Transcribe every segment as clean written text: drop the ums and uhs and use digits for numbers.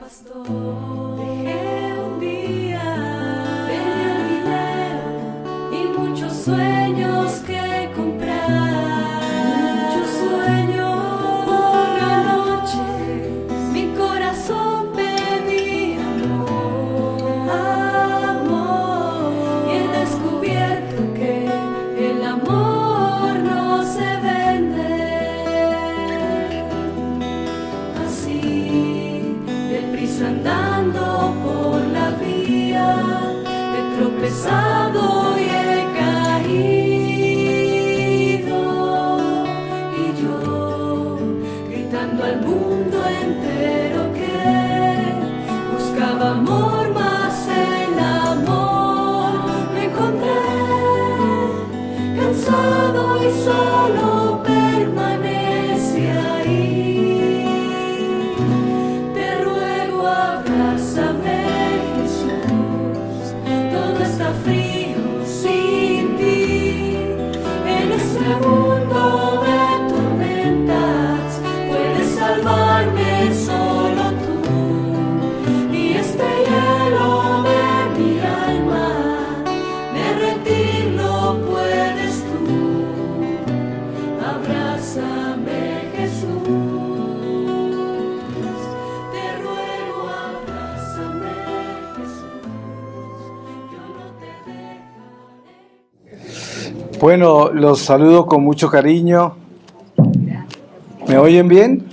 pastor. Dejé un día, tenía dinero y muchos sueños que comprar. Muchos sueños. Una noche mi corazón pedía amor, amor. Y he descubierto que el amor no se vende así, deprisa andando por la vía, he tropezado y he caído, y yo gritando al mundo entero que buscaba amor, más el amor me encontré cansado y solo permanece ahí. Te ruego, abrázame, Jesús, todo está frío sin ti. En este mundo de tormentas puedes salvarme solo tú. Y este hielo de mi alma derretirlo puedes tú. Abrázame, Jesús, te ruego, abrázame, Jesús, yo no te dejaré. Bueno, los saludo con mucho cariño. ¿Me oyen bien?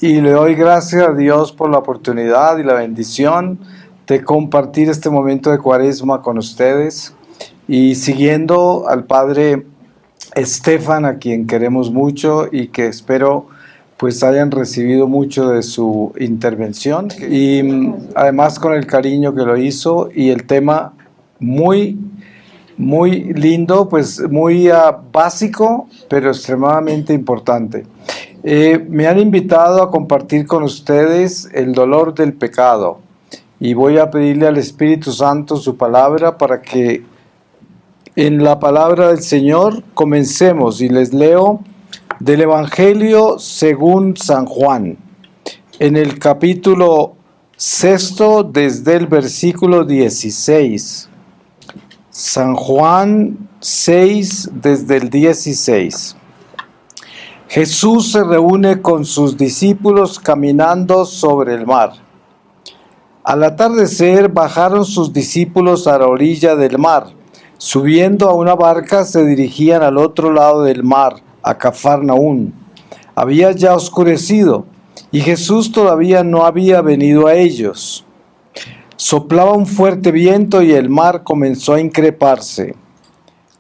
Y le doy gracias a Dios por la oportunidad y la bendición de compartir este momento de Cuaresma con ustedes y siguiendo al Padre Estefan, a quien queremos mucho y que espero pues hayan recibido mucho de su intervención y además con el cariño que lo hizo y el tema muy lindo, pues muy básico, pero extremadamente importante. Me han invitado a compartir con ustedes el dolor del pecado y voy a pedirle al Espíritu Santo su palabra para que en la palabra del Señor comencemos, y les leo del Evangelio según San Juan, en el capítulo 6, desde el versículo 16. San Juan 6, desde el 16. Jesús se reúne con sus discípulos caminando sobre el mar. Al atardecer bajaron sus discípulos a la orilla del mar. Subiendo a una barca se dirigían al otro lado del mar, a Cafarnaún. Había ya oscurecido y Jesús todavía no había venido a ellos. Soplaba un fuerte viento y el mar comenzó a increparse.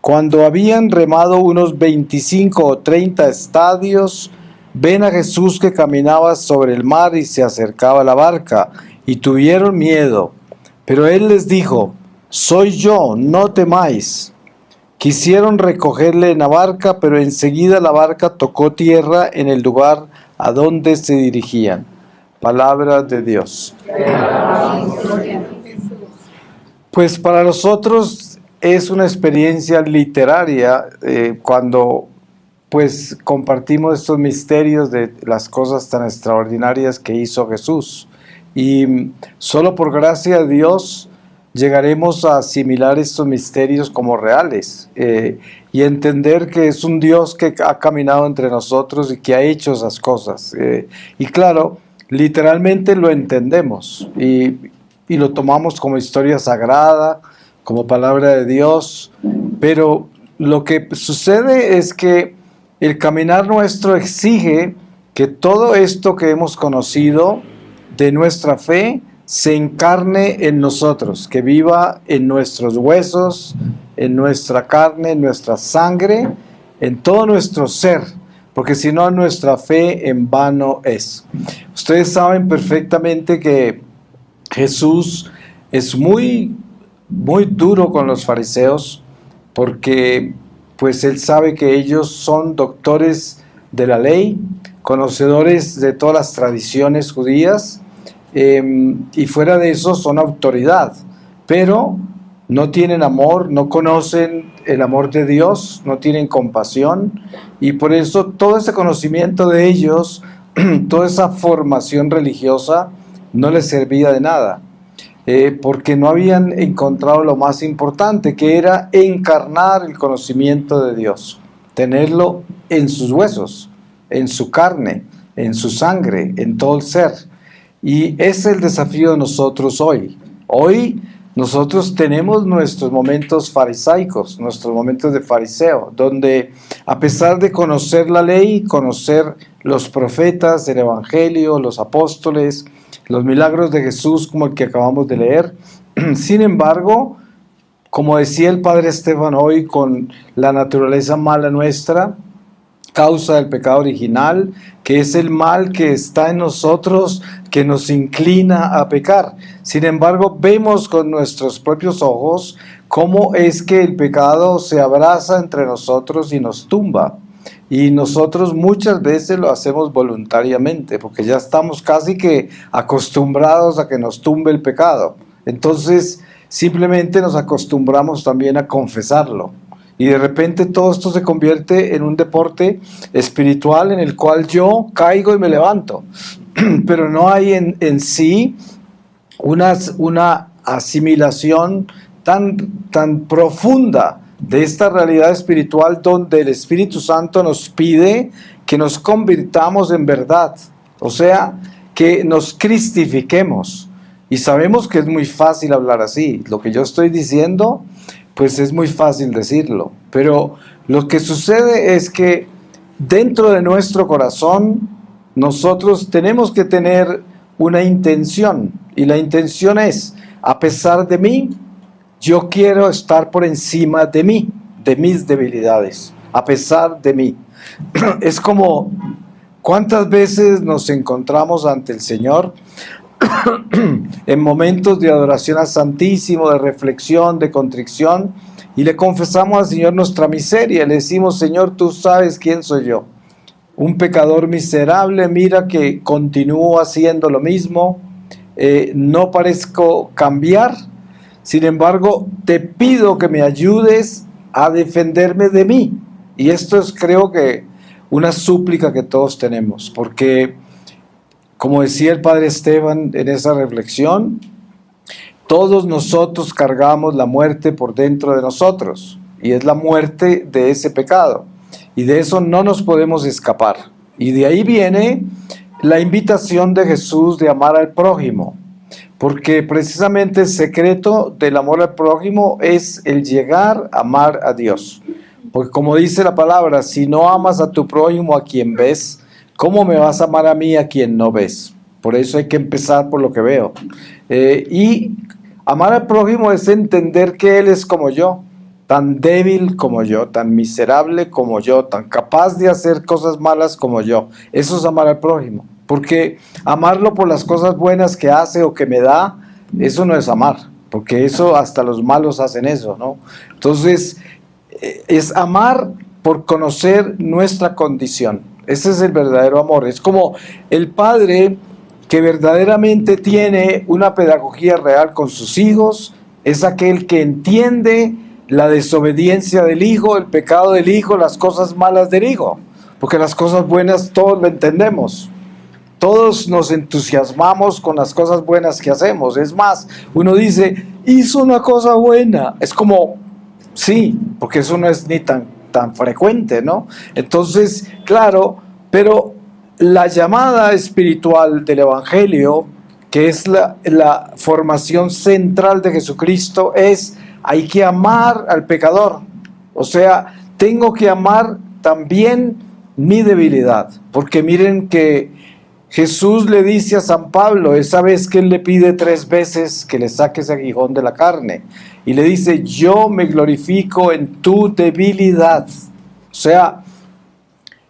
Cuando habían remado unos 25 o 30 estadios, ven a Jesús que caminaba sobre el mar y se acercaba a la barca, y tuvieron miedo. Pero él les dijo: «Soy yo, no temáis». Quisieron recogerle en la barca, pero enseguida la barca tocó tierra en el lugar a donde se dirigían. Palabra de Dios. Pues para nosotros es una experiencia literaria cuando pues compartimos estos misterios de las cosas tan extraordinarias que hizo Jesús. Y solo por gracia de Dios llegaremos a asimilar estos misterios como reales y entender que es un Dios que ha caminado entre nosotros y que ha hecho esas cosas. Y claro, literalmente lo entendemos y lo tomamos como historia sagrada, como palabra de Dios, pero lo que sucede es que el caminar nuestro exige que todo esto que hemos conocido de nuestra fe se encarne en nosotros, que viva en nuestros huesos, en nuestra carne, en nuestra sangre, en todo nuestro ser, porque si no, nuestra fe en vano es. Ustedes saben perfectamente que Jesús es muy duro con los fariseos, porque pues él sabe que ellos son doctores de la ley, conocedores de todas las tradiciones judías, y fuera de eso son autoridad, pero no tienen amor, no conocen el amor de Dios, no tienen compasión, y por eso todo ese conocimiento de ellos toda esa formación religiosa no les servía de nada, porque no habían encontrado lo más importante, que era encarnar el conocimiento de Dios, tenerlo en sus huesos, en su carne, en su sangre, en todo el ser. Y ese es el desafío de nosotros hoy. Hoy nosotros tenemos nuestros momentos farisaicos, nuestros momentos de fariseo, donde a pesar de conocer la ley, conocer los profetas, el evangelio, los apóstoles, los milagros de Jesús como el que acabamos de leer, sin embargo, como decía el padre Esteban hoy, con la naturaleza mala nuestra, causa del pecado original, que es el mal que está en nosotros, que nos inclina a pecar. Sin embargo, vemos con nuestros propios ojos cómo es que el pecado se abraza entre nosotros y nos tumba. Y nosotros muchas veces lo hacemos voluntariamente, porque ya estamos casi que acostumbrados a que nos tumbe el pecado. Entonces, simplemente nos acostumbramos también a confesarlo. Y de repente todo esto se convierte en un deporte espiritual en el cual yo caigo y me levanto. Pero no hay en sí una asimilación tan profunda de esta realidad espiritual, donde el Espíritu Santo nos pide que nos convirtamos en verdad, o sea, que nos cristifiquemos. Y sabemos que es muy fácil hablar así. Lo que yo estoy diciendo, pues es muy fácil decirlo, pero lo que sucede es que dentro de nuestro corazón nosotros tenemos que tener una intención, y la intención es: a pesar de mí, yo quiero estar por encima de mí, de mis debilidades, a pesar de mí. Es como, ¿cuántas veces nos encontramos ante el Señor en momentos de adoración al Santísimo, de reflexión, de contrición, y le confesamos al Señor nuestra miseria? Le decimos: Señor, tú sabes quién soy yo, un pecador miserable, mira que continúo haciendo lo mismo, no parezco cambiar. Sin embargo, te pido que me ayudes a defenderme de mí. Y esto es, creo que, una súplica que todos tenemos, porque, como decía el padre Esteban en esa reflexión, todos nosotros cargamos la muerte por dentro de nosotros, y es la muerte de ese pecado, y de eso no nos podemos escapar. Y de ahí viene la invitación de Jesús de amar al prójimo, porque precisamente el secreto del amor al prójimo es el llegar a amar a Dios. Porque como dice la palabra, si no amas a tu prójimo a quien ves, ¿cómo me vas a amar a mí a quien no ves? Por eso hay que empezar por lo que veo. Y amar al prójimo es entender que Él es como yo, tan débil como yo, tan miserable como yo, tan capaz de hacer cosas malas como yo. Eso es amar al prójimo. Porque amarlo por las cosas buenas que hace o que me da, eso no es amar, porque eso hasta los malos hacen eso, ¿no? Entonces, es amar por conocer nuestra condición. Ese es el verdadero amor. Es como el padre que verdaderamente tiene una pedagogía real con sus hijos, es aquel que entiende la desobediencia del hijo, el pecado del hijo, las cosas malas del hijo, porque las cosas buenas todos lo entendemos. Todos nos entusiasmamos con las cosas buenas que hacemos. Es más, uno dice, hizo una cosa buena. Es como, sí, porque eso no es ni tan frecuente, ¿no? Entonces, claro, pero la llamada espiritual del Evangelio, que es la formación central de Jesucristo, es: hay que amar al pecador. O sea, tengo que amar también mi debilidad. Porque miren que Jesús le dice a San Pablo, esa vez que él le pide 3 veces que le saque ese aguijón de la carne, y le dice: yo me glorifico en tu debilidad. O sea,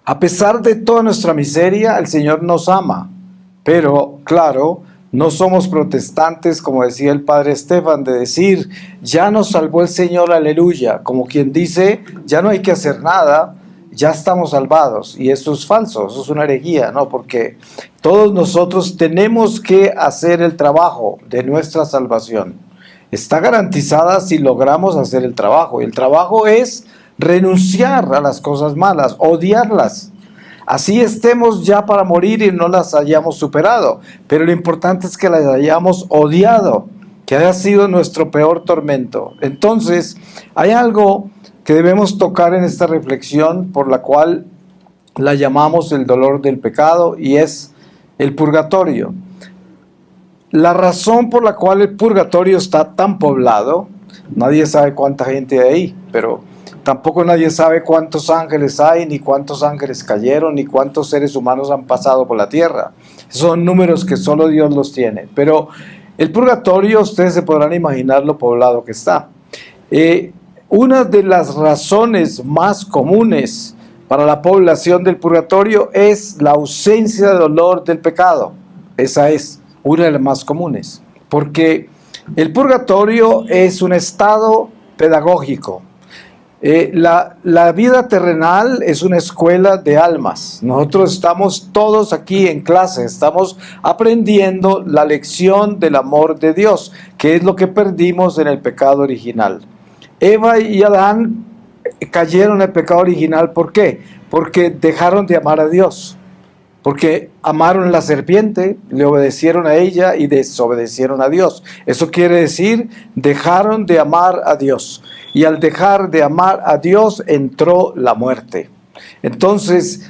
a pesar de toda nuestra miseria, el Señor nos ama. Pero, claro, no somos protestantes, como decía el padre Esteban, de decir: ya nos salvó el Señor, aleluya. Como quien dice, ya no hay que hacer nada, ya estamos salvados. Y eso es falso, eso es una herejía, ¿no? Porque todos nosotros tenemos que hacer el trabajo de nuestra salvación. Está garantizada si logramos hacer el trabajo. Y el trabajo es renunciar a las cosas malas, odiarlas. Así estemos ya para morir y no las hayamos superado, pero lo importante es que las hayamos odiado, que haya sido nuestro peor tormento. Entonces, hay algo que debemos tocar en esta reflexión por la cual la llamamos el dolor del pecado, y es el purgatorio. La razón por la cual el purgatorio está tan poblado, nadie sabe cuánta gente hay ahí, pero tampoco nadie sabe cuántos ángeles hay, ni cuántos ángeles cayeron, ni cuántos seres humanos han pasado por la tierra. Son números que solo Dios los tiene. Pero el purgatorio, ustedes se podrán imaginar lo poblado que está. Una de las razones más comunes para la población del purgatorio es la ausencia de dolor del pecado. Esa es una de las más comunes, porque el purgatorio es un estado pedagógico. La vida terrenal es una escuela de almas. Nosotros estamos todos aquí en clase, estamos aprendiendo la lección del amor de Dios, que es lo que perdimos en el pecado original. Eva y Adán cayeron en el pecado original. ¿Por qué? Porque dejaron de amar a Dios. Porque amaron a la serpiente, le obedecieron a ella y desobedecieron a Dios. Eso quiere decir, dejaron de amar a Dios. Y al dejar de amar a Dios, entró la muerte. Entonces,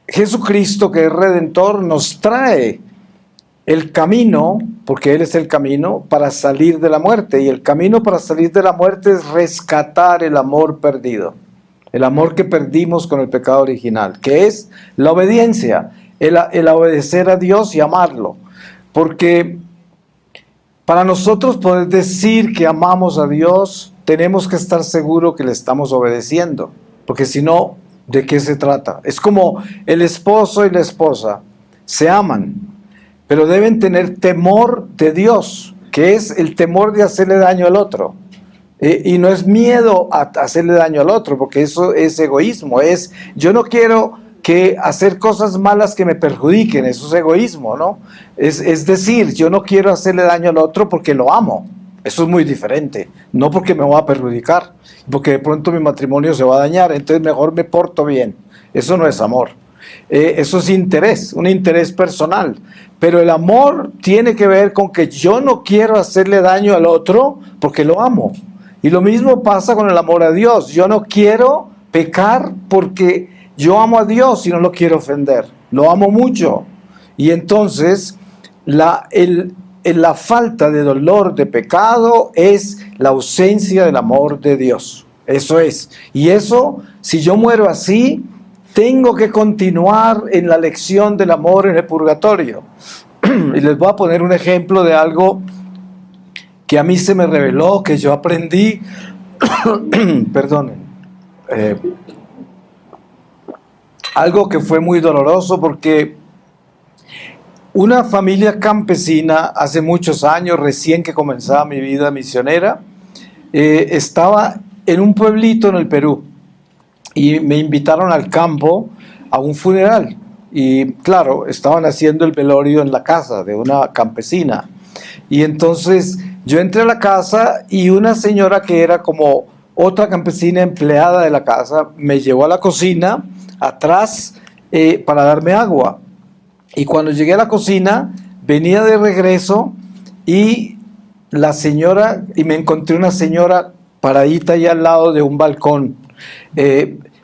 Jesucristo, que es Redentor, nos trae el camino, porque Él es el camino, para salir de la muerte. Y el camino para salir de la muerte es rescatar el amor perdido. El amor que perdimos con el pecado original, que es la obediencia, el obedecer a Dios y amarlo. Porque para nosotros poder decir que amamos a Dios, tenemos que estar seguros que le estamos obedeciendo. Porque si no, ¿de qué se trata? Es como el esposo y la esposa se aman, pero deben tener temor de Dios, que es el temor de hacerle daño al otro. Y no es miedo a hacerle daño al otro, porque eso es egoísmo. Yo no quiero hacer cosas malas que me perjudiquen, eso es egoísmo, ¿no? Es decir, yo no quiero hacerle daño al otro porque lo amo. Eso es muy diferente, no porque me voy a perjudicar, porque de pronto mi matrimonio se va a dañar, entonces mejor me porto bien. Eso no es amor. Eso es interés, un interés personal. Pero el amor tiene que ver con que yo no quiero hacerle daño al otro porque lo amo. Y lo mismo pasa con el amor a Dios. Yo no quiero pecar porque yo amo a Dios y no lo quiero ofender. Lo amo mucho. Y entonces la falta de dolor de pecado es la ausencia del amor de Dios. Eso es. Y eso, si yo muero así, tengo que continuar en la lección del amor en el purgatorio. Y les voy a poner un ejemplo de algo que a mí se me reveló, que yo aprendí, perdonen, algo que fue muy doloroso, porque una familia campesina hace muchos años, recién que comenzaba mi vida misionera, estaba en un pueblito en el Perú y me invitaron al campo a un funeral. Y claro, estaban haciendo el velorio en la casa de una campesina. Y entonces yo entré a la casa y una señora que era como otra campesina empleada de la casa me llevó a la cocina atrás para darme agua. Y cuando llegué a la cocina venía de regreso y me encontré una señora paradita ahí al lado de un balcón.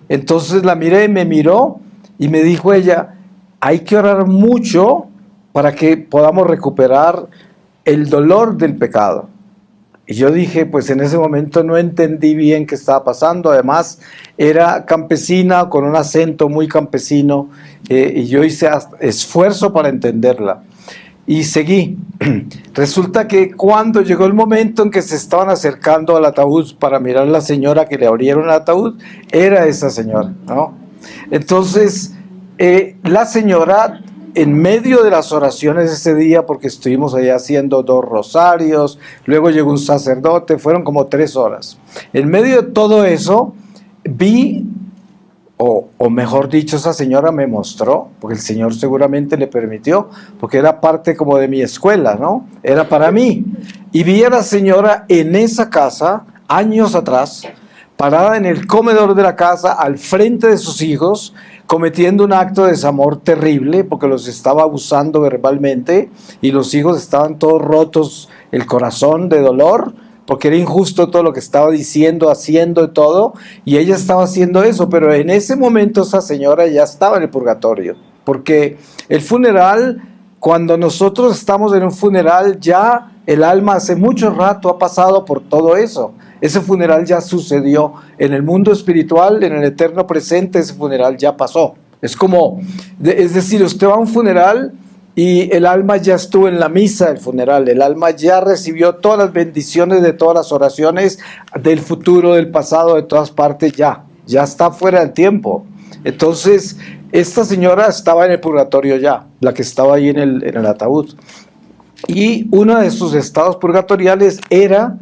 Entonces la miré y me miró y me dijo ella: hay que orar mucho para que podamos recuperar el dolor del pecado. Y yo dije, pues en ese momento no entendí bien qué estaba pasando. Además era campesina con un acento muy campesino, y yo hice esfuerzo para entenderla y seguí. Resulta que cuando llegó el momento en que se estaban acercando al ataúd para mirar a la señora que le abrieron el ataúd, era esa señora, ¿no? Entonces la señora, en medio de las oraciones ese día, porque estuvimos allá haciendo 2 rosarios, luego llegó un sacerdote, fueron como 3 horas. En medio de todo eso, vi, o mejor dicho, esa señora me mostró, porque el Señor seguramente le permitió, porque era parte como de mi escuela, ¿no? Era para mí. Y vi a la señora en esa casa, años atrás, parada en el comedor de la casa, al frente de sus hijos, cometiendo un acto de desamor terrible porque los estaba abusando verbalmente y los hijos estaban todos rotos el corazón de dolor porque era injusto todo lo que estaba diciendo, haciendo y todo, y ella estaba haciendo eso, pero en ese momento esa señora ya estaba en el purgatorio, porque el funeral, cuando nosotros estamos en un funeral, ya el alma hace mucho rato ha pasado por todo eso. Ese funeral ya sucedió en el mundo espiritual, en el eterno presente, ese funeral ya pasó. Es como, es decir, usted va a un funeral y el alma ya estuvo en la misa del funeral, el alma ya recibió todas las bendiciones de todas las oraciones del futuro, del pasado, de todas partes, ya está fuera del tiempo. Entonces, esta señora estaba en el purgatorio ya, la que estaba ahí en el ataúd. Y uno de sus estados purgatoriales era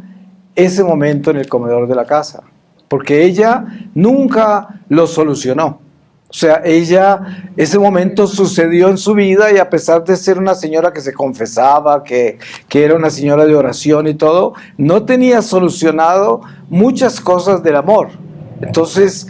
ese momento en el comedor de la casa, porque ella nunca lo solucionó. O sea, ese momento sucedió en su vida y a pesar de ser una señora que se confesaba, que era una señora de oración y todo, no tenía solucionado muchas cosas del amor. Entonces,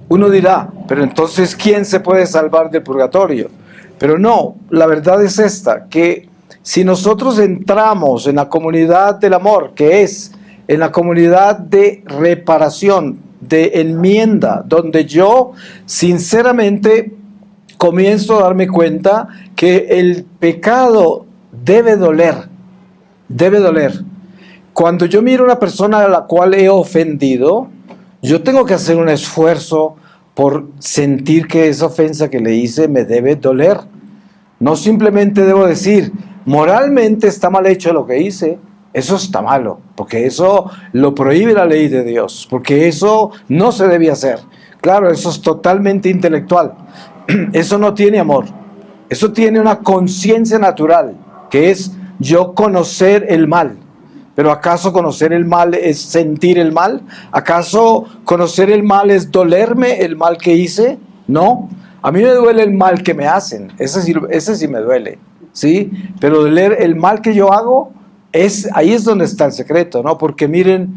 uno dirá, pero entonces, ¿quién se puede salvar del purgatorio? Pero no, la verdad es esta, que si nosotros entramos en la comunidad del amor, que es en la comunidad de reparación, de enmienda, donde yo sinceramente comienzo a darme cuenta que el pecado debe doler, debe doler. Cuando yo miro a una persona a la cual he ofendido, yo tengo que hacer un esfuerzo por sentir que esa ofensa que le hice me debe doler. No simplemente debo decir, moralmente está mal hecho lo que hice. Eso está malo, porque eso lo prohíbe la ley de Dios, porque eso no se debe hacer. Claro, eso es totalmente intelectual. Eso no tiene amor. Eso tiene una conciencia natural, que es yo conocer el mal. Pero ¿acaso conocer el mal es sentir el mal? ¿Acaso conocer el mal es dolerme el mal que hice? No. A mí me duele el mal que me hacen. Ese sí me duele, ¿sí? Pero doler el mal que yo hago, ahí es donde está el secreto, ¿no? Porque miren,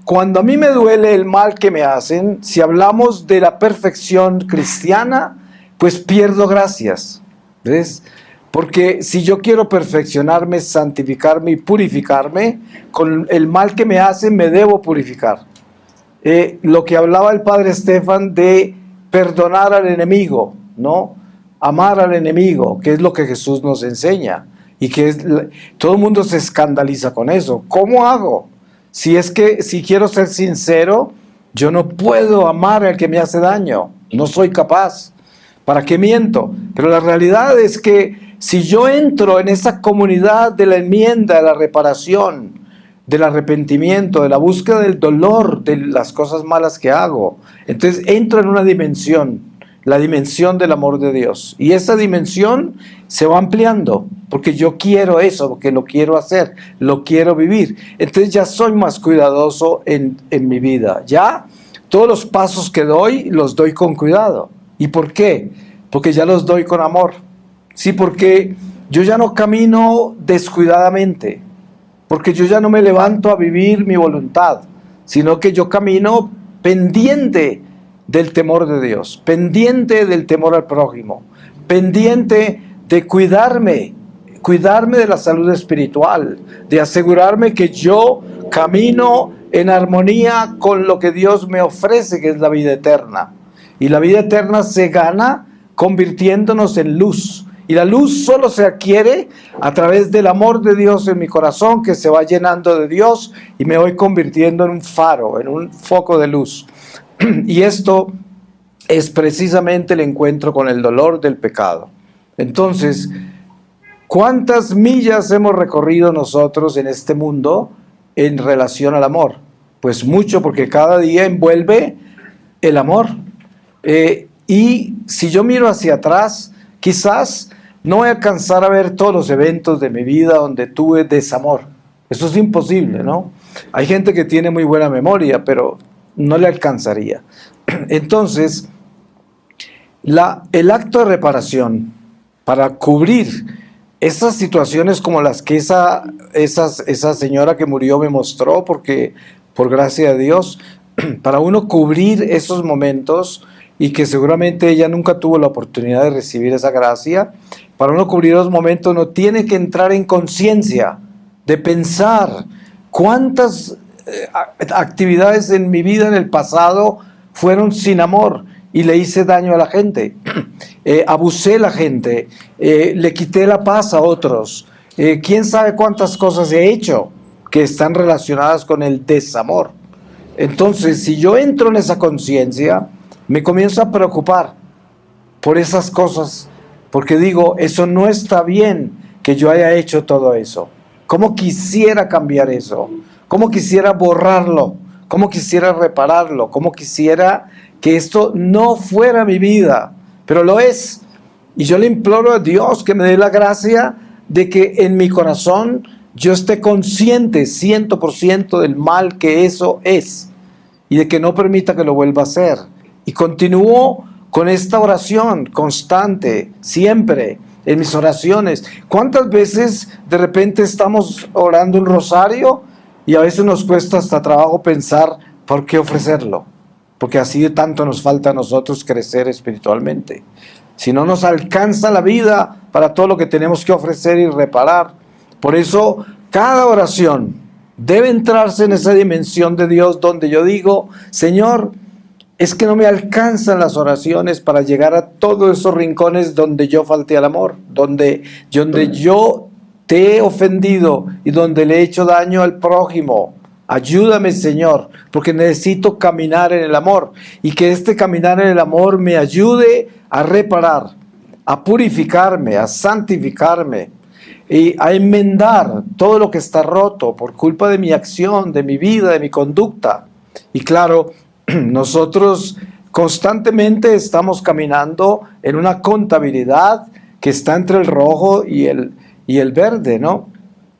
cuando a mí me duele el mal que me hacen, si hablamos de la perfección cristiana, pues pierdo gracias, ¿ves? Porque si yo quiero perfeccionarme, santificarme y purificarme, con el mal que me hacen me debo purificar. Lo que hablaba el padre Estefan de perdonar al enemigo, ¿no? Amar al enemigo, que es lo que Jesús nos enseña. Y que todo el mundo se escandaliza con eso. ¿Cómo hago? Si quiero ser sincero, yo no puedo amar al que me hace daño. No soy capaz. ¿Para qué miento? Pero la realidad es que si yo entro en esa comunidad de la enmienda, de la reparación, del arrepentimiento, de la búsqueda del dolor, de las cosas malas que hago, entonces entro en una dimensión, la dimensión del amor de Dios. Y esa dimensión se va ampliando, porque yo quiero eso, porque lo quiero hacer, lo quiero vivir. Entonces ya soy más cuidadoso en mi vida. Ya todos los pasos que doy, los doy con cuidado. ¿Y por qué? Porque ya los doy con amor. Sí, porque yo ya no camino descuidadamente, porque yo ya no me levanto a vivir mi voluntad, sino que yo camino pendiente del temor de Dios, pendiente del temor al prójimo, pendiente de cuidarme de la salud espiritual, de asegurarme que yo camino en armonía con lo que Dios me ofrece, que es la vida eterna. Y la vida eterna se gana convirtiéndonos en luz. Y la luz solo se adquiere a través del amor de Dios en mi corazón, que se va llenando de Dios y me voy convirtiendo en un faro, en un foco de luz. Y esto es precisamente el encuentro con el dolor del pecado. Entonces, ¿cuántas millas hemos recorrido nosotros en este mundo en relación al amor? Pues mucho, porque cada día envuelve el amor. Y si yo miro hacia atrás, quizás no voy a alcanzar a ver todos los eventos de mi vida donde tuve desamor. Eso es imposible, ¿no? Hay gente que tiene muy buena memoria, pero no le alcanzaría. Entonces, el acto de reparación para cubrir esas situaciones como las que esa señora que murió me mostró, porque por gracia de Dios, para uno cubrir esos momentos, y que seguramente ella nunca tuvo la oportunidad de recibir esa gracia, para uno cubrir los momentos uno tiene que entrar en conciencia de pensar cuántas actividades en mi vida en el pasado fueron sin amor y le hice daño a la gente, abusé a la gente, le quité la paz a otros, quién sabe cuántas cosas he hecho que están relacionadas con el desamor. Entonces, si yo entro en esa conciencia, me comienzo a preocupar por esas cosas, porque digo, eso no está bien que yo haya hecho todo eso. ¿Cómo quisiera cambiar eso? ¿Cómo quisiera borrarlo? ¿Cómo quisiera repararlo? ¿Cómo quisiera que esto no fuera mi vida? Pero lo es. Y yo le imploro a Dios que me dé la gracia de que en mi corazón yo esté consciente 100% del mal que eso es y de que no permita que lo vuelva a hacer. Y continúo con esta oración constante, siempre, en mis oraciones. ¿Cuántas veces de repente estamos orando un rosario y a veces nos cuesta hasta trabajo pensar por qué ofrecerlo? Porque así de tanto nos falta a nosotros crecer espiritualmente. Si no nos alcanza la vida para todo lo que tenemos que ofrecer y reparar. Por eso, cada oración debe entrarse en esa dimensión de Dios donde yo digo, Señor, es que no me alcanzan las oraciones para llegar a todos esos rincones donde yo falté al amor, donde yo te he ofendido y donde le he hecho daño al prójimo. Ayúdame, Señor, porque necesito caminar en el amor y que este caminar en el amor me ayude a reparar, a purificarme, a santificarme y a enmendar todo lo que está roto por culpa de mi acción, de mi vida, de mi conducta. Y claro, nosotros constantemente estamos caminando en una contabilidad que está entre el rojo y el verde, ¿no?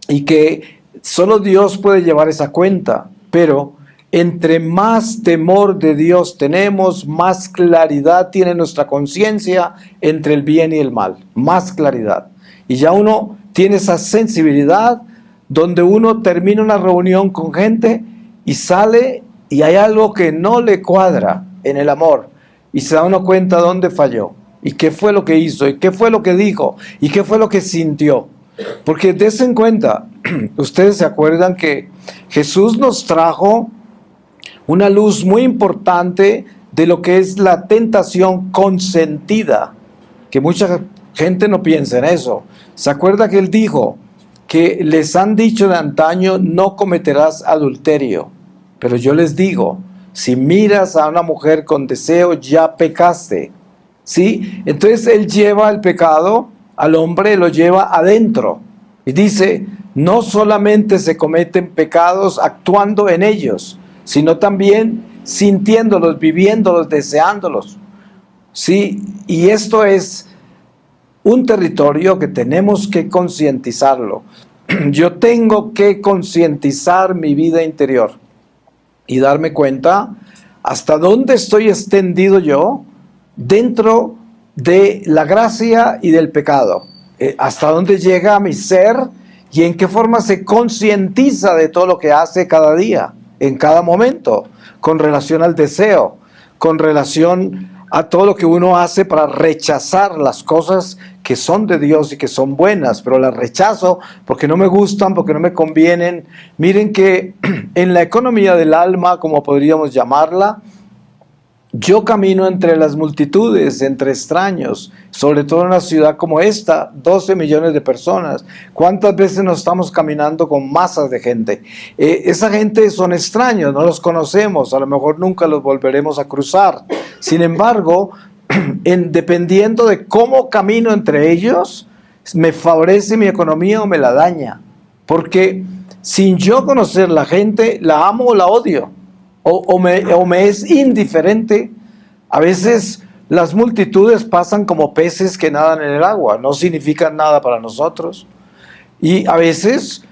Y que solo Dios puede llevar esa cuenta, pero entre más temor de Dios tenemos, más claridad tiene nuestra conciencia entre el bien y el mal, más claridad. Y ya uno tiene esa sensibilidad donde uno termina una reunión con gente y sale y hay algo que no le cuadra en el amor y se da uno cuenta dónde falló y qué fue lo que hizo y qué fue lo que dijo y qué fue lo que sintió. Porque dense en cuenta, ustedes se acuerdan que Jesús nos trajo una luz muy importante de lo que es la tentación consentida, que mucha gente no piensa en eso. ¿Se acuerda que Él dijo que les han dicho de antaño no cometerás adulterio? Pero yo les digo, si miras a una mujer con deseo, ya pecaste, ¿sí? Entonces Él lleva el pecado al hombre, lo lleva adentro. Y dice, no solamente se cometen pecados actuando en ellos, sino también sintiéndolos, viviéndolos, deseándolos, ¿sí? Y esto es un territorio que tenemos que concientizarlo. Yo tengo que concientizar mi vida interior y darme cuenta hasta dónde estoy extendido yo dentro de la gracia y del pecado, hasta dónde llega mi ser y en qué forma se concientiza de todo lo que hace cada día, en cada momento, con relación al deseo, con relación a todo lo que uno hace para rechazar las cosas que son de Dios y que son buenas, pero las rechazo porque no me gustan, porque no me convienen. Miren que en la economía del alma, como podríamos llamarla, yo camino entre las multitudes, entre extraños, sobre todo en una ciudad como esta, 12 millones de personas. ¿Cuántas veces nos estamos caminando con masas de gente? Esa gente son extraños, no los conocemos, a lo mejor nunca los volveremos a cruzar. Sin embargo, dependiendo de cómo camino entre ellos, me favorece mi economía o me la daña. Porque sin yo conocer la gente, la amo o la odio. O me es indiferente. A veces las multitudes pasan como peces que nadan en el agua, no significan nada para nosotros. Y a veces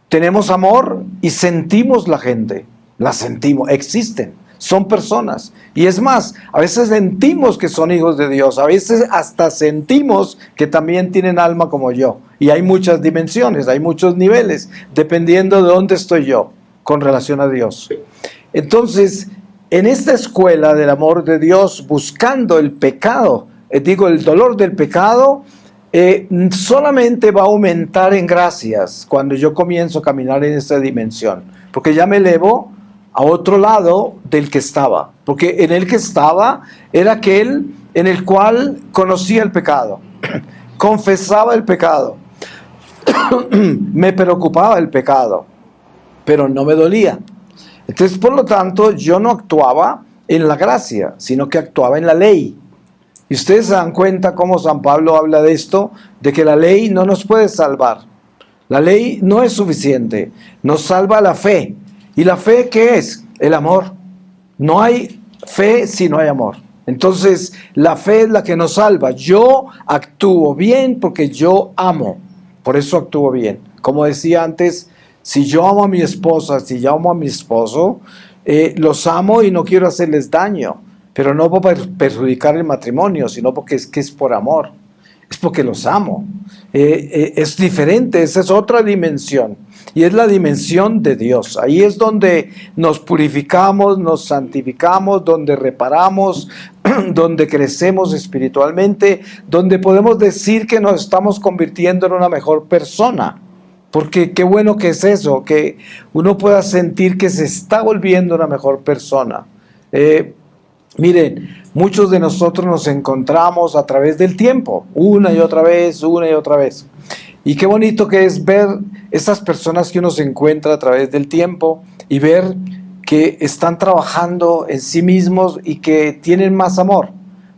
tenemos amor y sentimos la gente, la sentimos, existen, son personas. Y es más, a veces sentimos que son hijos de Dios, a veces hasta sentimos que también tienen alma como yo. Y hay muchas dimensiones, hay muchos niveles, dependiendo de dónde estoy yo con relación a Dios. Entonces, en esta escuela del amor de Dios, buscando el pecado, el dolor del pecado, solamente va a aumentar en gracias cuando yo comienzo a caminar en esta dimensión, porque ya me elevo a otro lado del que estaba, porque en el que estaba era aquel en el cual conocía el pecado, confesaba el pecado, me preocupaba el pecado, pero no me dolía. Entonces, por lo tanto, yo no actuaba en la gracia, sino que actuaba en la ley. Y ustedes se dan cuenta cómo San Pablo habla de esto, de que la ley no nos puede salvar. La ley no es suficiente, nos salva la fe. ¿Y la fe qué es? El amor. No hay fe si no hay amor. Entonces, la fe es la que nos salva. Yo actúo bien porque yo amo. Por eso actúo bien. Como decía antes, si yo amo a mi esposa, si yo amo a mi esposo, los amo y no quiero hacerles daño. Pero no por perjudicar el matrimonio, sino porque es por amor. Es porque los amo. Es diferente, esa es otra dimensión. Y es la dimensión de Dios. Ahí es donde nos purificamos, nos santificamos, donde reparamos, donde crecemos espiritualmente, donde podemos decir que nos estamos convirtiendo en una mejor persona. Porque qué bueno que es eso, que uno pueda sentir que se está volviendo una mejor persona. Miren, muchos de nosotros nos encontramos a través del tiempo, una y otra vez, una y otra vez. Y qué bonito que es ver esas personas que uno se encuentra a través del tiempo y ver que están trabajando en sí mismos y que tienen más amor,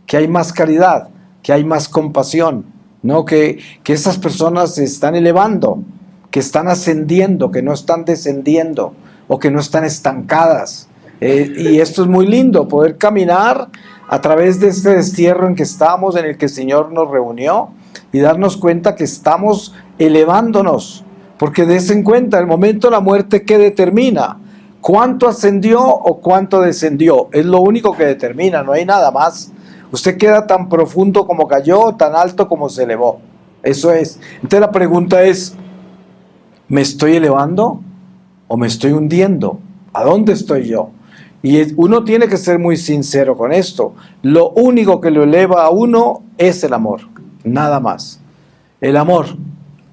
que hay más caridad, que hay más compasión, ¿no? Que esas personas se están elevando, que están ascendiendo, que no están descendiendo o que no están estancadas. Y esto es muy lindo, poder caminar a través de este destierro en que estamos, en el que el Señor nos reunió, y darnos cuenta que estamos elevándonos, porque des en cuenta el momento de la muerte que determina cuánto ascendió o cuánto descendió. Es lo único que determina, no hay nada más. Usted queda tan profundo como cayó, tan alto como se elevó. Eso es. Entonces la pregunta es, ¿me estoy elevando o me estoy hundiendo? ¿A dónde estoy yo? Y uno tiene que ser muy sincero con esto. Lo único que lo eleva a uno es el amor, nada más. El amor.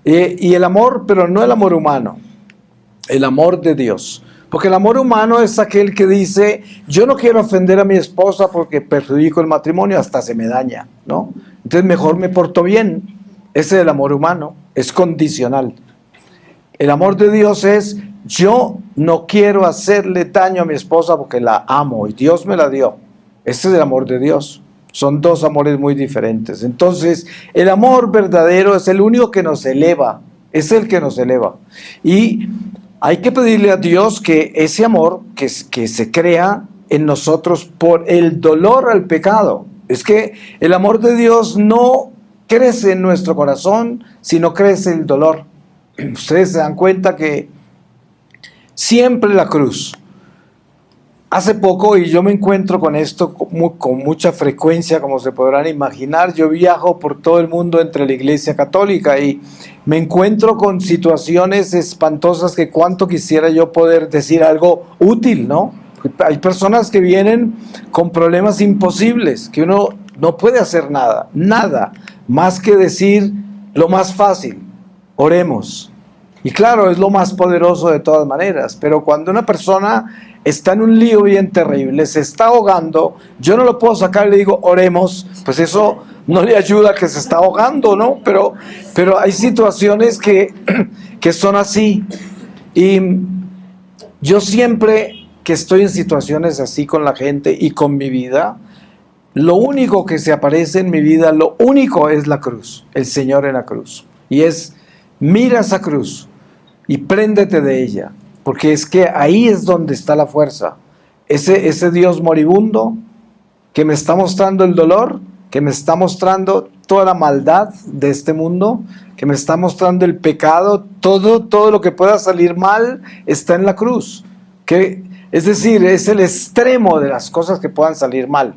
Y el amor, pero no el amor humano, el amor de Dios. Porque el amor humano es aquel que dice, yo no quiero ofender a mi esposa porque perjudico el matrimonio, hasta se me daña, ¿no? Entonces mejor me porto bien. Ese es el amor humano, es condicional. El amor de Dios es, yo no quiero hacerle daño a mi esposa porque la amo y Dios me la dio. Ese es el amor de Dios. Son dos amores muy diferentes. Entonces, el amor verdadero es el único que nos eleva. Es el que nos eleva. Y hay que pedirle a Dios que ese amor que se crea en nosotros por el dolor al pecado. Es que el amor de Dios no crece en nuestro corazón, sino crece el dolor. Ustedes se dan cuenta que siempre la cruz. Hace poco, y yo me encuentro con esto con mucha frecuencia, como se podrán imaginar, yo viajo por todo el mundo entre la Iglesia Católica y me encuentro con situaciones espantosas que cuánto quisiera yo poder decir algo útil, ¿no? Hay personas que vienen con problemas imposibles, que uno no puede hacer nada, más que decir lo más fácil, oremos. Y claro, es lo más poderoso de todas maneras, pero cuando una persona está en un lío bien terrible, se está ahogando, yo no lo puedo sacar y le digo, oremos, pues eso no le ayuda a que se está ahogando, ¿no? Pero hay situaciones que son así. Y yo siempre que estoy en situaciones así con la gente y con mi vida, lo único que se aparece en mi vida, lo único es la cruz, el Señor en la cruz. Y es, mira esa cruz y préndete de ella, porque es que ahí es donde está la fuerza. Ese Dios moribundo que me está mostrando el dolor, que me está mostrando toda la maldad de este mundo, que me está mostrando el pecado, todo lo que pueda salir mal está en la cruz. Es decir, es el extremo de las cosas que puedan salir mal.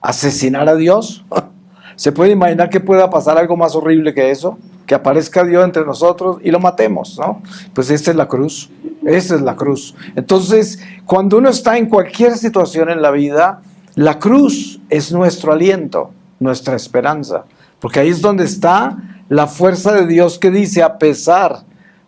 Asesinar a Dios. ¿Se puede imaginar que pueda pasar algo más horrible que eso? que aparezca Dios entre nosotros y lo matemos, ¿no? Pues esta es la cruz, esa es la cruz. Entonces, cuando uno está en cualquier situación en la vida, la cruz es nuestro aliento, nuestra esperanza, porque ahí es donde está la fuerza de Dios que dice, a pesar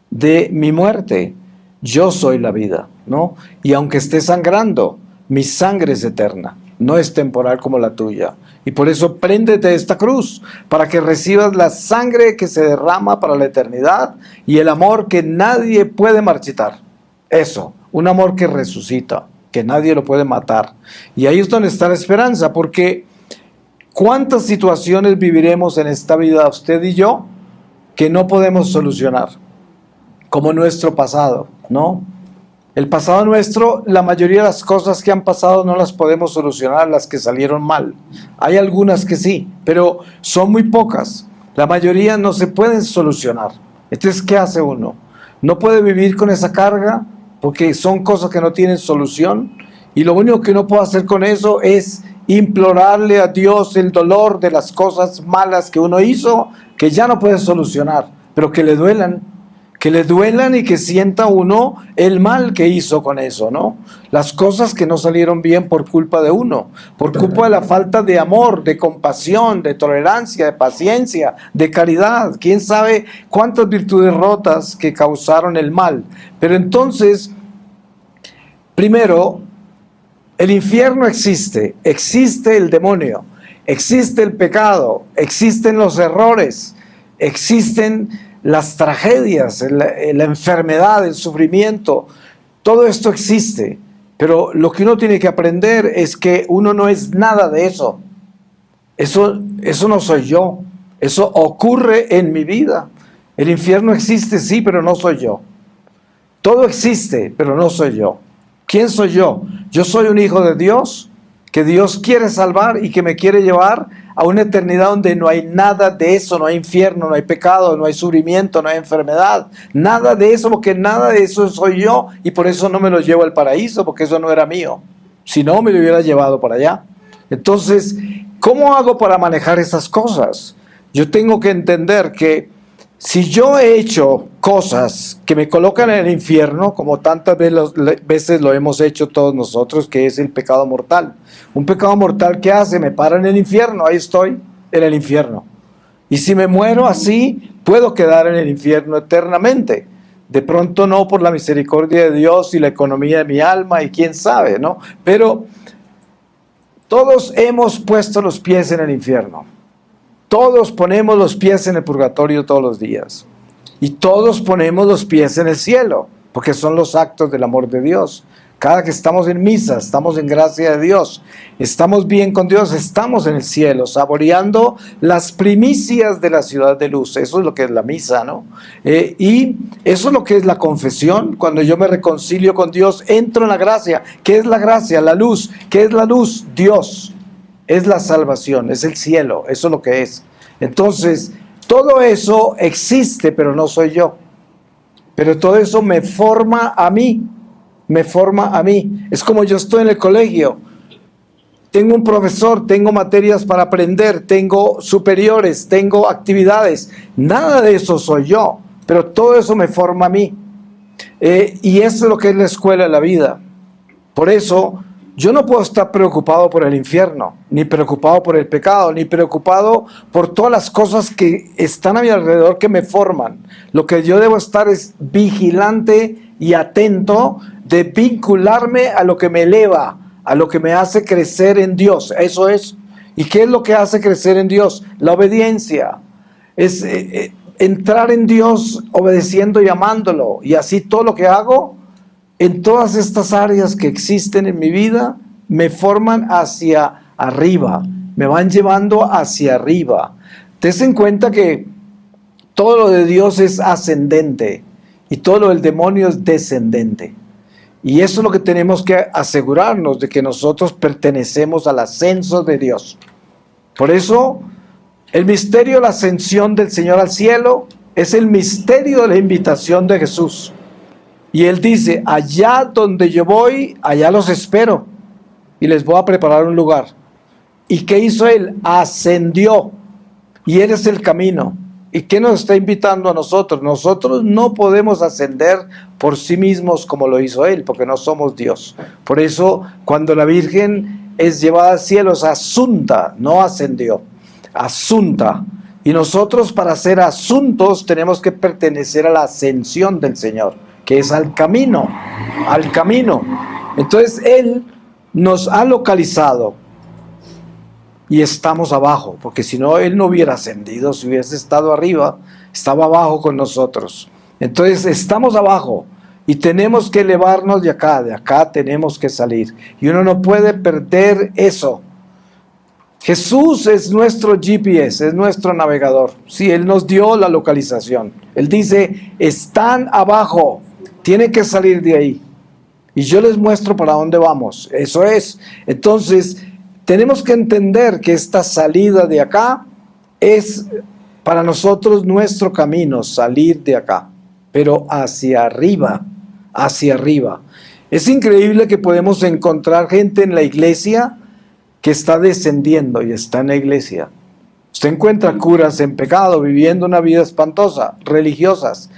de mi muerte, yo soy la vida, ¿no? Y aunque esté sangrando, mi sangre es eterna, no es temporal como la tuya. Y por eso préndete de esta cruz, para que recibas la sangre que se derrama para la eternidad y el amor que nadie puede marchitar. Eso, un amor que resucita, que nadie lo puede matar. Y ahí es donde está la esperanza, porque ¿cuántas situaciones viviremos en esta vida, usted y yo, que no podemos solucionar? Como nuestro pasado, ¿no? El pasado nuestro, la mayoría de las cosas que han pasado no las podemos solucionar, las que salieron mal. Hay algunas que sí, pero son muy pocas. La mayoría no se pueden solucionar. Entonces, ¿qué hace uno? No puede vivir con esa carga porque son cosas que no tienen solución. Y lo único que uno puede hacer con eso es implorarle a Dios el dolor de las cosas malas que uno hizo, que ya no puede solucionar, pero que le duelan y que sienta uno el mal que hizo con eso, ¿no? Las cosas que no salieron bien por culpa de uno, por culpa de la falta de amor, de compasión, de tolerancia, de paciencia, de caridad. ¿Quién sabe cuántas virtudes rotas que causaron el mal? Pero entonces, primero, el infierno existe el demonio, existe el pecado, existen los errores, existen las tragedias, la enfermedad, el sufrimiento, todo esto existe, pero lo que uno tiene que aprender es que uno no es nada de eso. Eso no soy yo, eso ocurre en mi vida. El infierno existe, sí, pero no soy yo. Todo existe, pero no soy yo. ¿Quién soy yo? Yo soy un hijo de Dios, que Dios quiere salvar y que me quiere llevar a una eternidad donde no hay nada de eso, no hay infierno, no hay pecado, no hay sufrimiento, no hay enfermedad, nada de eso, porque nada de eso soy yo, y por eso no me lo llevo al paraíso, porque eso no era mío, si no me lo hubiera llevado para allá. Entonces, ¿cómo hago para manejar esas cosas? Yo tengo que entender que si yo he hecho cosas que me colocan en el infierno, como tantas veces lo hemos hecho todos nosotros, que es el pecado mortal. Un pecado mortal, ¿qué hace? Me para en el infierno, ahí estoy, en el infierno. Y si me muero así, puedo quedar en el infierno eternamente. De pronto no, por la misericordia de Dios y la economía de mi alma, y quién sabe, ¿no? Pero todos hemos puesto los pies en el infierno. Todos ponemos los pies en el purgatorio todos los días. Y todos ponemos los pies en el cielo, porque son los actos del amor de Dios. Cada que estamos en misa, estamos en gracia de Dios, estamos bien con Dios, estamos en el cielo, saboreando las primicias de la ciudad de luz. Eso es lo que es la misa, ¿no? Y eso es lo que es la confesión. Cuando yo me reconcilio con Dios, entro en la gracia. ¿Qué es la gracia? La luz. ¿Qué es la luz? Dios. Es la salvación, es el cielo, eso es lo que es. Entonces, todo eso existe, pero no soy yo. Pero todo eso me forma a mí, me forma a mí. Es como yo estoy en el colegio, tengo un profesor, tengo materias para aprender, tengo superiores, tengo actividades. Nada de eso soy yo, pero todo eso me forma a mí. Y eso es lo que es la escuela de la vida. Por eso, yo no puedo estar preocupado por el infierno, ni preocupado por el pecado, ni preocupado por todas las cosas que están a mi alrededor que me forman. Lo que yo debo estar es vigilante y atento de vincularme a lo que me eleva, a lo que me hace crecer en Dios. Eso es. ¿Y qué es lo que hace crecer en Dios? La obediencia. Es entrar en Dios obedeciendo y amándolo. Y así todo lo que hago en todas estas áreas que existen en mi vida me forman hacia arriba, me van llevando hacia arriba. Ten en cuenta que todo lo de Dios es ascendente y todo lo del demonio es descendente. Y eso es lo que tenemos que asegurarnos, de que nosotros pertenecemos al ascenso de Dios. Por eso, el misterio de la ascensión del Señor al cielo es el misterio de la invitación de Jesús. Y Él dice, allá donde yo voy, allá los espero y les voy a preparar un lugar. ¿Y qué hizo Él? Ascendió. Y Él es el camino. ¿Y qué nos está invitando a nosotros? Nosotros no podemos ascender por sí mismos como lo hizo Él, porque no somos Dios. Por eso, cuando la Virgen es llevada al cielo, es asunta, no ascendió, asunta. Y nosotros, para ser asuntos, tenemos que pertenecer a la ascensión del Señor, que es al camino, al camino. Entonces, Él nos ha localizado y estamos abajo, porque si no, Él no hubiera ascendido. Si hubiese estado arriba, estaba abajo con nosotros. Entonces, estamos abajo y tenemos que elevarnos de acá tenemos que salir. Y uno no puede perder eso. Jesús es nuestro GPS, es nuestro navegador. Sí, Él nos dio la localización. Él dice, están abajo, tienen que salir de ahí. Y yo les muestro para dónde vamos. Eso es. Entonces, tenemos que entender que esta salida de acá es para nosotros nuestro camino, salir de acá. Pero hacia arriba, hacia arriba. Es increíble que podemos encontrar gente en la iglesia que está descendiendo y está en la iglesia. Usted encuentra curas en pecado, viviendo una vida espantosa, religiosas.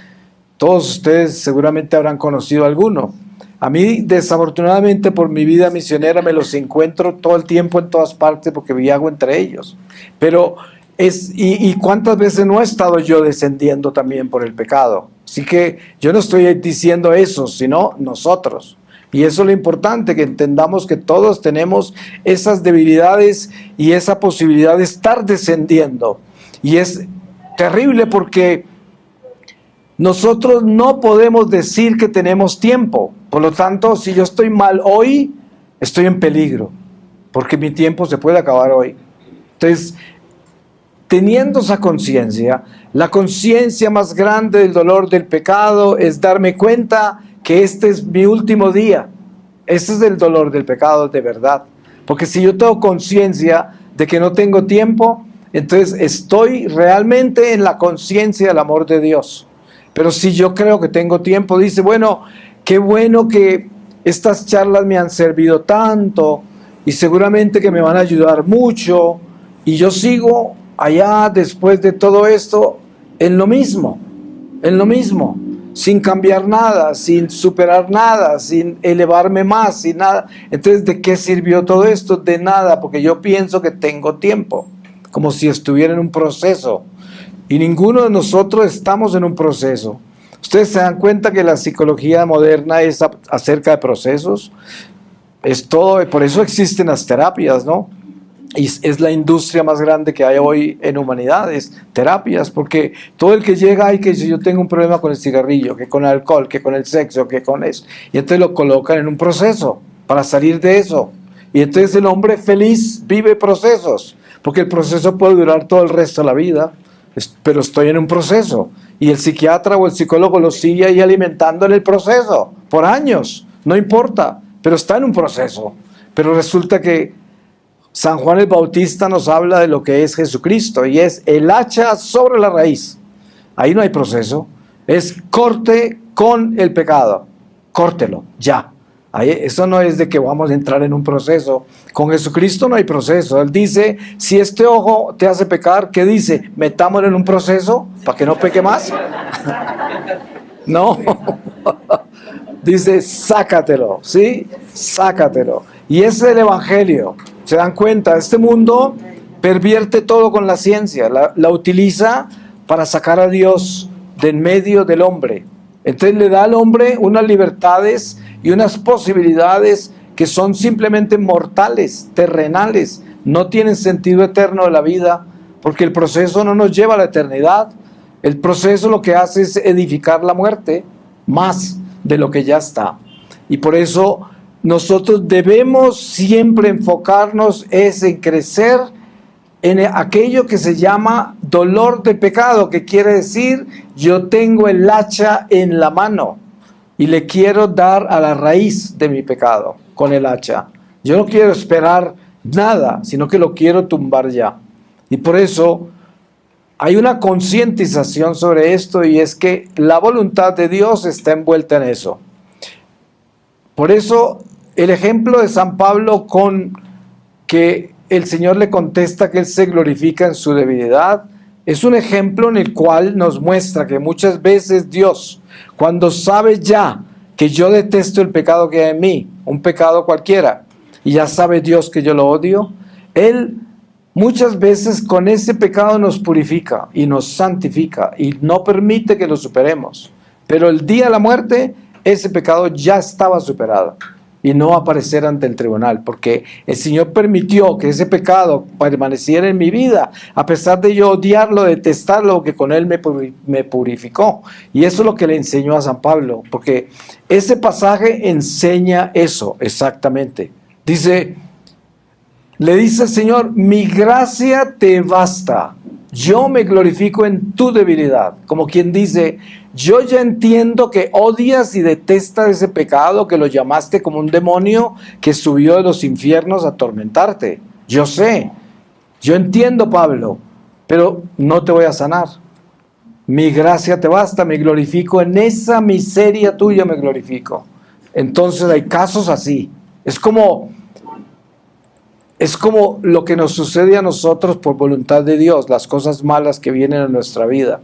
Todos ustedes seguramente habrán conocido alguno. A mí, desafortunadamente, por mi vida misionera, me los encuentro todo el tiempo en todas partes porque viajo entre ellos. Pero ¿y cuántas veces no he estado yo descendiendo también por el pecado? Así que yo no estoy diciendo eso, sino nosotros. Y eso es lo importante, que entendamos que todos tenemos esas debilidades y esa posibilidad de estar descendiendo. Y es terrible porque nosotros no podemos decir que tenemos tiempo. Por lo tanto, si yo estoy mal hoy, estoy en peligro, porque mi tiempo se puede acabar hoy. Entonces, teniendo esa conciencia, la conciencia más grande del dolor del pecado es darme cuenta que este es mi último día. Ese es el dolor del pecado de verdad. Porque si yo tengo conciencia de que no tengo tiempo, entonces estoy realmente en la conciencia del amor de Dios. Pero si yo creo que tengo tiempo, dice, bueno, qué bueno que estas charlas me han servido tanto y seguramente que me van a ayudar mucho, y yo sigo allá después de todo esto en lo mismo, sin cambiar nada, sin superar nada, sin elevarme más, sin nada. Entonces, ¿de qué sirvió todo esto? De nada, porque yo pienso que tengo tiempo, como si estuviera en un proceso. Y ninguno de nosotros estamos en un proceso. ¿Ustedes se dan cuenta que la psicología moderna es acerca de procesos? Es todo, por eso existen las terapias, ¿no? Y es la industria más grande que hay hoy en humanidades, terapias, porque todo el que llega y que dice, yo tengo un problema con el cigarrillo, que con el alcohol, que con el sexo, que con eso, y entonces lo colocan en un proceso para salir de eso. Y entonces el hombre feliz vive procesos, porque el proceso puede durar todo el resto de la vida, pero estoy en un proceso. Y el psiquiatra o el psicólogo lo sigue ahí alimentando en el proceso, por años, no importa, pero está en un proceso. Pero resulta que San Juan el Bautista nos habla de lo que es Jesucristo, y es el hacha sobre la raíz. Ahí no hay proceso, es corte con el pecado, córtelo, ya. Ahí, eso no es de que vamos a entrar en un proceso. Con Jesucristo no hay proceso. Él dice, si este ojo te hace pecar, ¿qué dice? Metámoslo en un proceso para que no peque más. No. Dice, sácatelo, ¿sí? Sácatelo. Y ese es el evangelio. ¿Se dan cuenta? Este mundo pervierte todo con la ciencia. La utiliza para sacar a Dios de en medio del hombre. Entonces le da al hombre unas libertades y unas posibilidades que son simplemente mortales, terrenales, no tienen sentido eterno de la vida, porque el proceso no nos lleva a la eternidad. El proceso lo que hace es edificar la muerte más de lo que ya está. Y por eso nosotros debemos siempre enfocarnos en crecer en aquello que se llama dolor de pecado, que quiere decir, yo tengo el hacha en la mano y le quiero dar a la raíz de mi pecado con el hacha. Yo no quiero esperar nada, sino que lo quiero tumbar ya. Y por eso hay una concientización sobre esto, y es que la voluntad de Dios está envuelta en eso. Por eso el ejemplo de San Pablo, con que el Señor le contesta que Él se glorifica en su debilidad, es un ejemplo en el cual nos muestra que muchas veces Dios, cuando sabe ya que yo detesto el pecado que hay en mí, un pecado cualquiera, y ya sabe Dios que yo lo odio, Él muchas veces con ese pecado nos purifica y nos santifica y no permite que lo superemos. Pero el día de la muerte, ese pecado ya estaba superado y no va a aparecer ante el tribunal, porque el Señor permitió que ese pecado permaneciera en mi vida, a pesar de yo odiarlo, detestarlo, que con Él me purificó. Y eso es lo que le enseñó a San Pablo, porque ese pasaje enseña eso exactamente. Le dice el Señor, mi gracia te basta, yo me glorifico en tu debilidad. Como quien dice, yo ya entiendo que odias y detestas ese pecado, que lo llamaste como un demonio que subió de los infiernos a atormentarte. Yo sé, yo entiendo, Pablo, pero no te voy a sanar. Mi gracia te basta, me glorifico en esa miseria tuya, me glorifico. Entonces hay casos así. Es como lo que nos sucede a nosotros por voluntad de Dios, las cosas malas que vienen a nuestra vida.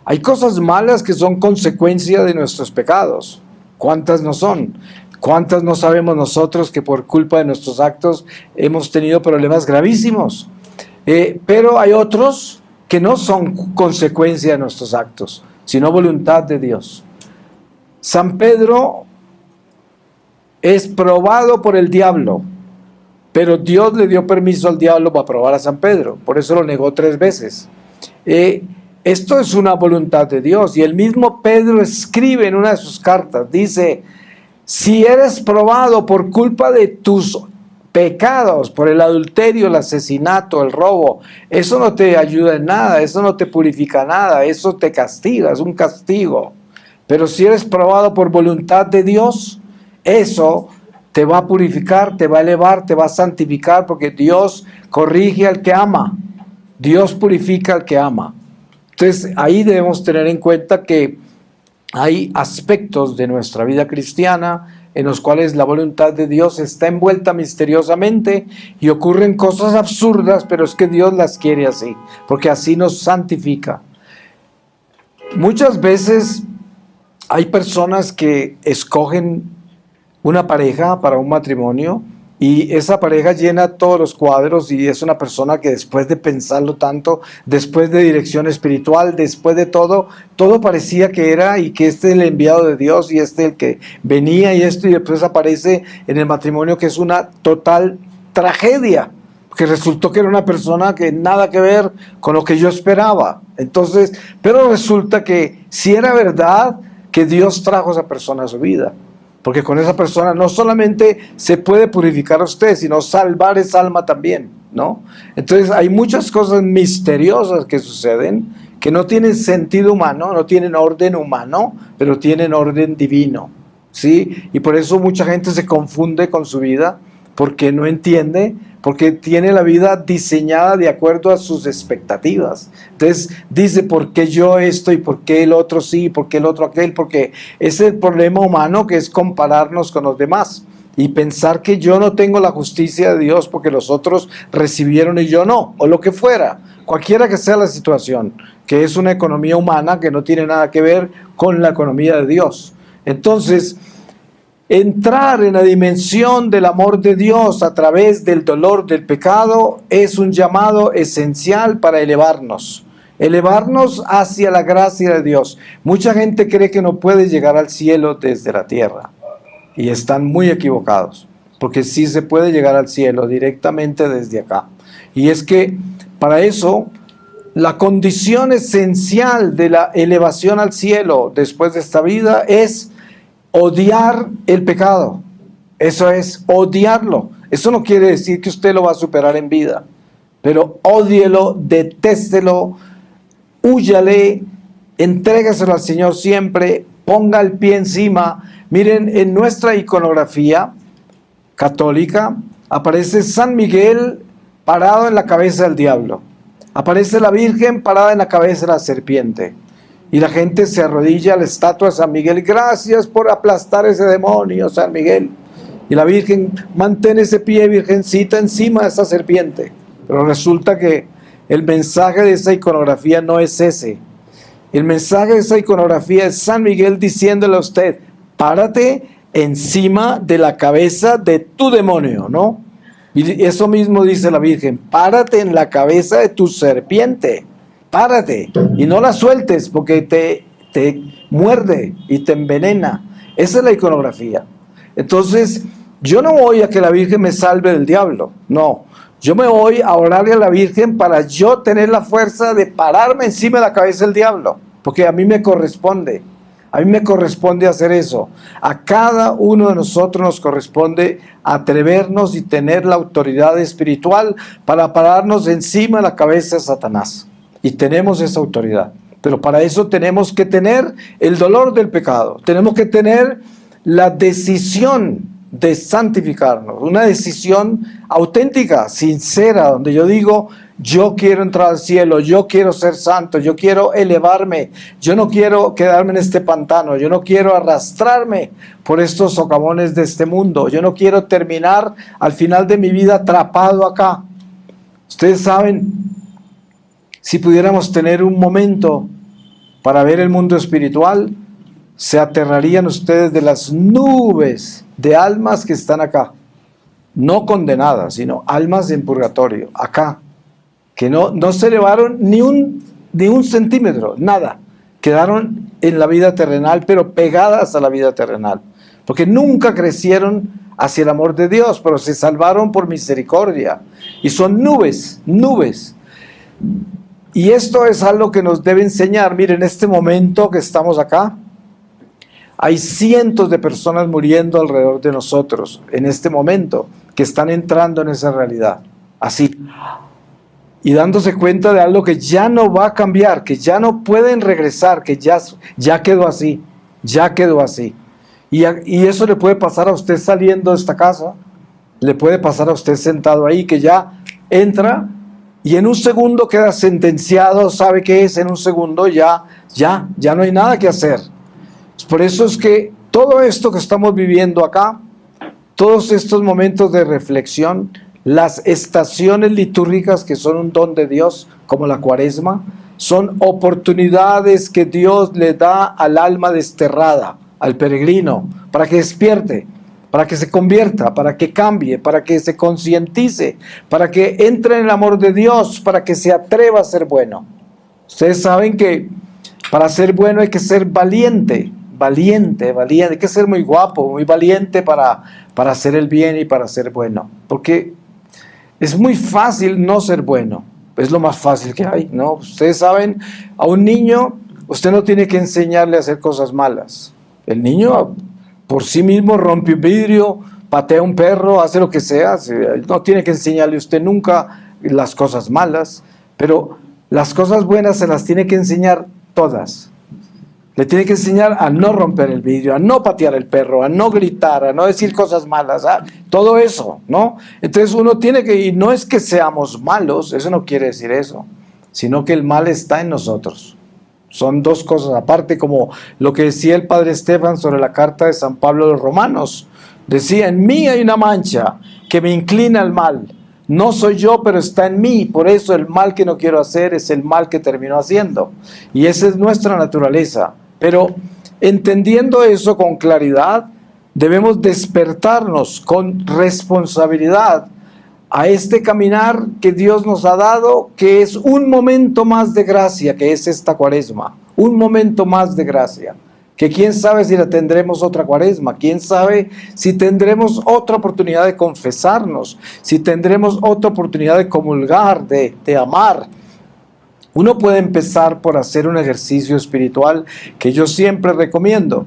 Hay cosas malas que son consecuencia de nuestros pecados. ¿Cuántas no son? ¿Cuántas no sabemos nosotros que por culpa de nuestros actos hemos tenido problemas gravísimos? Pero hay otros que no son consecuencia de nuestros actos, sino voluntad de Dios. San Pedro es probado por el diablo, pero Dios le dio permiso al diablo para probar a San Pedro, por eso lo negó 3 veces. Esto es una voluntad de Dios, y el mismo Pedro escribe en una de sus cartas, dice, si eres probado por culpa de tus pecados, por el adulterio, el asesinato, el robo, eso no te ayuda en nada, eso no te purifica nada, eso te castiga, es un castigo. Pero si eres probado por voluntad de Dios, eso te va a purificar, te va a elevar, te va a santificar, porque Dios corrige al que ama, Dios purifica al que ama. Entonces ahí debemos tener en cuenta que hay aspectos de nuestra vida cristiana en los cuales la voluntad de Dios está envuelta misteriosamente y ocurren cosas absurdas, pero es que Dios las quiere así, porque así nos santifica. Muchas veces hay personas que escogen una pareja para un matrimonio y esa pareja llena todos los cuadros y es una persona que después de pensarlo tanto, después de dirección espiritual, después de todo parecía que era y que este es el enviado de Dios y este el que venía y esto, y después aparece en el matrimonio que es una total tragedia, que resultó que era una persona que nada que ver con lo que yo esperaba. Entonces, pero resulta que si era verdad que Dios trajo a esa persona a su vida, porque con esa persona no solamente se puede purificar a usted, sino salvar esa alma también, ¿no? Entonces hay muchas cosas misteriosas que suceden, que no tienen sentido humano, no tienen orden humano, pero tienen orden divino, ¿sí? Y por eso mucha gente se confunde con su vida, porque no entiende, porque tiene la vida diseñada de acuerdo a sus expectativas. Entonces dice, ¿por qué yo esto y por qué el otro sí, por qué el otro aquel? Porque es el problema humano, que es compararnos con los demás y pensar que yo no tengo la justicia de Dios porque los otros recibieron y yo no, o lo que fuera, cualquiera que sea la situación, que es una economía humana que no tiene nada que ver con la economía de Dios. Entonces, entrar en la dimensión del amor de Dios a través del dolor del pecado es un llamado esencial para elevarnos hacia la gracia de Dios. Mucha gente cree que no puede llegar al cielo desde la tierra y están muy equivocados, porque sí se puede llegar al cielo directamente desde acá. Y es que para eso la condición esencial de la elevación al cielo después de esta vida es odiar el pecado. Eso es odiarlo. Eso no quiere decir que usted lo va a superar en vida, pero ódielo, detéstelo, húyale, entrégaselo al Señor siempre, ponga el pie encima. Miren, en nuestra iconografía católica aparece San Miguel parado en la cabeza del diablo, aparece la Virgen parada en la cabeza de la serpiente. Y la gente se arrodilla a la estatua de San Miguel. Gracias por aplastar ese demonio, San Miguel. Y la Virgen, mantén ese pie, Virgencita, encima de esa serpiente. Pero resulta que el mensaje de esa iconografía no es ese. El mensaje de esa iconografía es San Miguel diciéndole a usted, párate encima de la cabeza de tu demonio, ¿no? Y eso mismo dice la Virgen, párate en la cabeza de tu serpiente, párate y no la sueltes porque te muerde y te envenena. Esa es la iconografía. Entonces, yo no voy a que la Virgen me salve del diablo, no. Yo me voy a orarle a la Virgen para yo tener la fuerza de pararme encima de la cabeza del diablo, porque a mí me corresponde. A mí me corresponde hacer eso. A cada uno de nosotros nos corresponde atrevernos y tener la autoridad espiritual para pararnos encima de la cabeza de Satanás. Y tenemos esa autoridad. Pero para eso tenemos que tener el dolor del pecado. Tenemos que tener la decisión de santificarnos. Una decisión auténtica, sincera, donde yo digo, yo quiero entrar al cielo, yo quiero ser santo, yo quiero elevarme, yo no quiero quedarme en este pantano, yo no quiero arrastrarme por estos socavones de este mundo, yo no quiero terminar al final de mi vida atrapado acá. Ustedes saben, si pudiéramos tener un momento para ver el mundo espiritual, se aterrarían ustedes de las nubes de almas que están acá, no condenadas, sino almas en purgatorio, acá, que no se elevaron ni un centímetro, nada, quedaron en la vida terrenal, pero pegadas a la vida terrenal, porque nunca crecieron hacia el amor de Dios, pero se salvaron por misericordia, y son nubes, nubes. Y esto es algo que nos debe enseñar. Miren, en este momento que estamos acá, hay cientos de personas muriendo alrededor de nosotros, en este momento, que están entrando en esa realidad, así, y dándose cuenta de algo que ya no va a cambiar, que ya no pueden regresar, que ya quedó así, ya quedó así. Y eso le puede pasar a usted saliendo de esta casa, le puede pasar a usted sentado ahí, que ya entra y en un segundo queda sentenciado, sabe qué es, en un segundo ya no hay nada que hacer. Por eso es que todo esto que estamos viviendo acá, todos estos momentos de reflexión, las estaciones litúrgicas que son un don de Dios, como la Cuaresma, son oportunidades que Dios le da al alma desterrada, al peregrino, para que despierte, para que se convierta, para que cambie, para que se concientice, para que entre en el amor de Dios, para que se atreva a ser bueno. Ustedes saben que para ser bueno hay que ser valiente, hay que ser muy guapo, muy valiente para hacer el bien y para ser bueno, porque es muy fácil no ser bueno, es lo más fácil que hay, ¿no? Ustedes saben, a un niño usted no tiene que enseñarle a hacer cosas malas. El niño por sí mismo rompe un vidrio, patea a un perro, hace lo que sea, no tiene que enseñarle usted nunca las cosas malas, pero las cosas buenas se las tiene que enseñar todas. Le tiene que enseñar a no romper el vidrio, a no patear el perro, a no gritar, a no decir cosas malas, todo eso, ¿no? Entonces uno tiene que, y no es que seamos malos, eso no quiere decir eso, sino que el mal está en nosotros. Son dos cosas aparte, como lo que decía el padre Estefan sobre la carta de San Pablo a los Romanos. Decía, en mí hay una mancha que me inclina al mal. No soy yo, pero está en mí. Por eso el mal que no quiero hacer es el mal que termino haciendo. Y esa es nuestra naturaleza. Pero entendiendo eso con claridad, debemos despertarnos con responsabilidad a este caminar que Dios nos ha dado, que es un momento más de gracia, que es esta Cuaresma. Un momento más de gracia. Que quién sabe si la tendremos otra Cuaresma, quién sabe si tendremos otra oportunidad de confesarnos, si tendremos otra oportunidad de comulgar, de amar. Uno puede empezar por hacer un ejercicio espiritual que yo siempre recomiendo.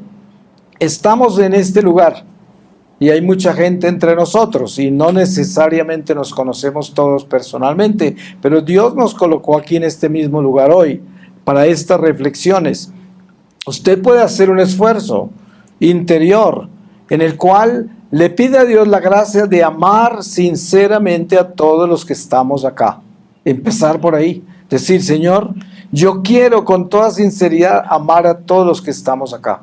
Estamos en este lugar y hay mucha gente entre nosotros y no necesariamente nos conocemos todos personalmente, pero Dios nos colocó aquí en este mismo lugar hoy para estas reflexiones. Usted puede hacer un esfuerzo interior en el cual le pide a Dios la gracia de amar sinceramente a todos los que estamos acá. Empezar por ahí. Decir, Señor, yo quiero con toda sinceridad amar a todos los que estamos acá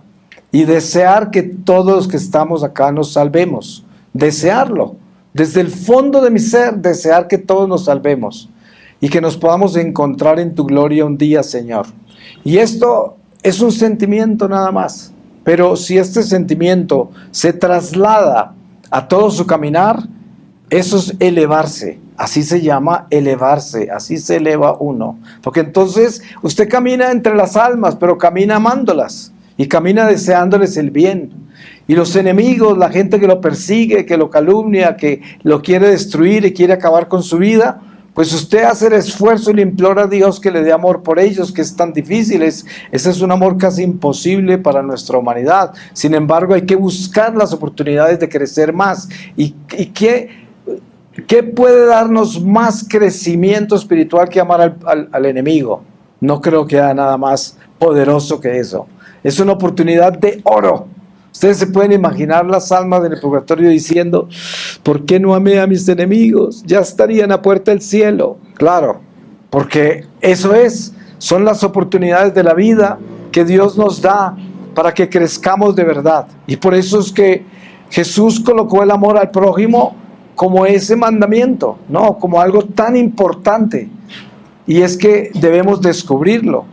y desear que todos los que estamos acá nos salvemos. Desearlo. Desde el fondo de mi ser, desear que todos nos salvemos. y que nos podamos encontrar en tu gloria un día, Señor. Y esto es un sentimiento nada más, pero si este sentimiento se traslada a todo su caminar, eso es elevarse. Así se llama elevarse, así se eleva uno. Porque entonces usted camina entre las almas, pero camina amándolas y camina deseándoles el bien. Y los enemigos, la gente que lo persigue, que lo calumnia, que lo quiere destruir y quiere acabar con su vida, pues usted hace el esfuerzo y le implora a Dios que le dé amor por ellos, que es tan difícil. Ese es un amor casi imposible para nuestra humanidad. Sin embargo, hay que buscar las oportunidades de crecer más. ¿Y qué puede darnos más crecimiento espiritual que amar al enemigo? No creo que haya nada más poderoso que eso. Es una oportunidad de oro. Ustedes se pueden imaginar las almas en el purgatorio diciendo: ¿por qué no amé a mis enemigos? Ya estarían a puerta del cielo. Claro, porque eso son las oportunidades de la vida que Dios nos da para que crezcamos de verdad. Y por eso es que Jesús colocó el amor al prójimo como ese mandamiento, ¿no? Como algo tan importante. Y es que debemos descubrirlo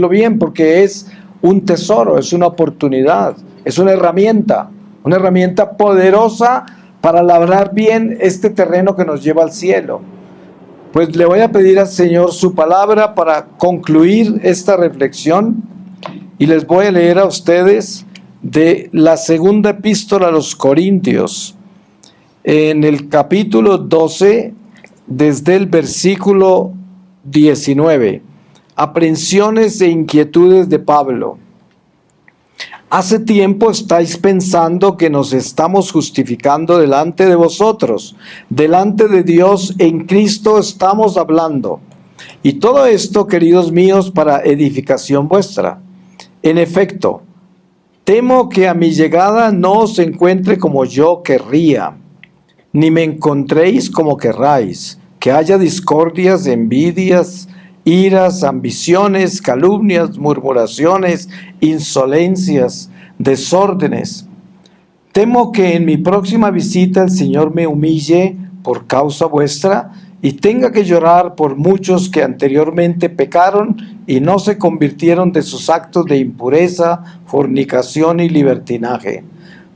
bien, porque es un tesoro, es una oportunidad, es una herramienta poderosa para labrar bien este terreno que nos lleva al cielo. Pues le voy a pedir al Señor su palabra para concluir esta reflexión, y les voy a leer a ustedes de la segunda epístola a los Corintios, en el capítulo 12, desde el versículo 19, aprensiones e inquietudes de Pablo. Hace tiempo estáis pensando que nos estamos justificando delante de vosotros, delante de Dios en Cristo estamos hablando. Y todo esto, queridos míos, para edificación vuestra. En efecto, temo que a mi llegada no os encuentre como yo querría, ni me encontréis como querráis, que haya discordias, envidias, iras, ambiciones, calumnias, murmuraciones, insolencias, desórdenes. Temo que en mi próxima visita el Señor me humille por causa vuestra y tenga que llorar por muchos que anteriormente pecaron y no se convirtieron de sus actos de impureza, fornicación y libertinaje.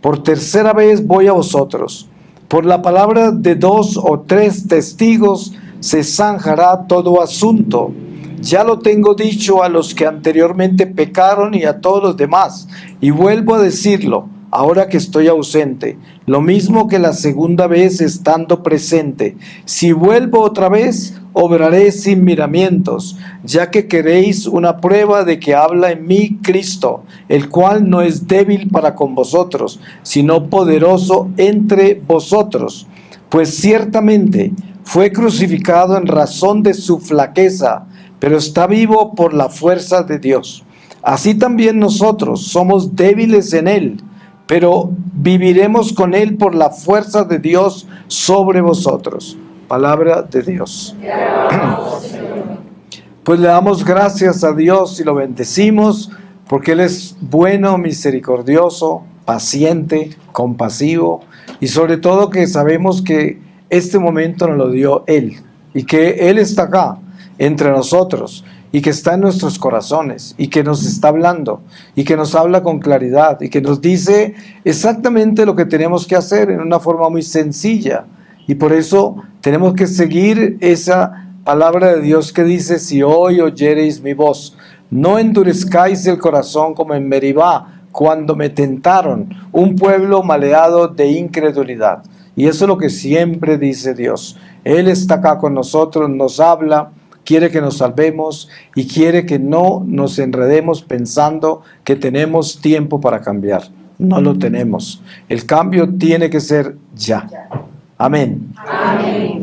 Por tercera vez voy a vosotros. Por la palabra de 2 o 3 testigos se zanjará todo asunto. Ya lo tengo dicho a los que anteriormente pecaron y a todos los demás, y vuelvo a decirlo ahora que estoy ausente, lo mismo que la segunda vez estando presente. Si vuelvo otra vez, obraré sin miramientos, ya que queréis una prueba de que habla en mí Cristo, el cual no es débil para con vosotros, sino poderoso entre vosotros. Pues ciertamente fue crucificado en razón de su flaqueza, pero está vivo por la fuerza de Dios. Así también nosotros somos débiles en él, pero viviremos con él por la fuerza de Dios sobre vosotros. Palabra de Dios. Pues le damos gracias a Dios y lo bendecimos, porque Él es bueno, misericordioso, paciente, compasivo, y sobre todo que sabemos que este momento nos lo dio Él, y que Él está acá, entre nosotros, y que está en nuestros corazones, y que nos está hablando, y que nos habla con claridad, y que nos dice exactamente lo que tenemos que hacer en una forma muy sencilla. Y por eso tenemos que seguir esa palabra de Dios que dice: si hoy oyereis mi voz, no endurezcáis el corazón como en Meribá, cuando me tentaron, un pueblo maleado de incredulidad. Y eso es lo que siempre dice Dios. Él está acá con nosotros, nos habla, quiere que nos salvemos y quiere que no nos enredemos pensando que tenemos tiempo para cambiar. No lo tenemos. El cambio tiene que ser ya. Amén. Amén.